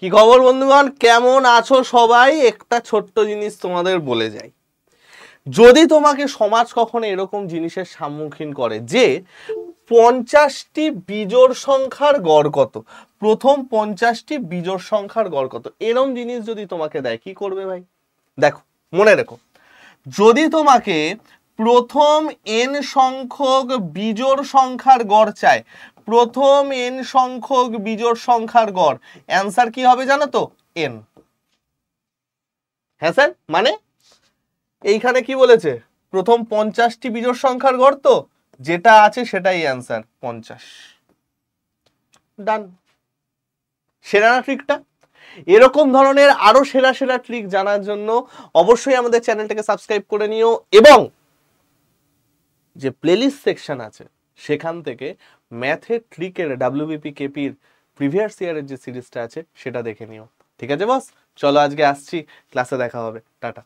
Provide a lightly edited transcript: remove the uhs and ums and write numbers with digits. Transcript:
কি খবর বন্ধুগণ, কেমন আছো সবাই? একটা ছোট্ট জিনিস তোমাদের বলে যাই। যদি তোমাকে সমাজ কখনো এরকম জিনিসের সম্মুখীন করে যে 50টি বিজোড় সংখ্যার গড় কত, প্রথম 50টি বিজোড় সংখ্যার গড় কত, এরকম জিনিস যদি তোমাকে দেয়, কি করবে ভাই? দেখো, মনে রেখো, যদি তোমাকে প্রথম n সংখ্যক বিজোড় সংখ্যার গড় চায়, প্রথম n সংখ্যক বিজোড় সংখ্যার গড়, অ্যান্সার কি হবে জানো তো? n। হ্যাঁ স্যার, মানে এইখানে কি বলেছে? প্রথম 50টি বিজোড় সংখ্যার গড়, তো যেটা আছে সেটাই অ্যান্সার 50। ডান। সেরা না ট্রিকটা? এরকম ধরনের আরো সেরা সেরা ট্রিক জানার জন্য অবশ্যই আমাদের চ্যানেলটাকে সাবস্ক্রাইব করে নিও, এবং যে প্লেলিস্ট সেকশন আছে সেখান থেকে ম্যাথের ট্রিকের WBP কেপির প্রিভিয়াস ইয়ারের যে সিরিজটা আছে সেটা দেখে নিও। ঠিক আছে বস, চলো আজকে আসছি, ক্লাসে দেখা হবে, টাটা।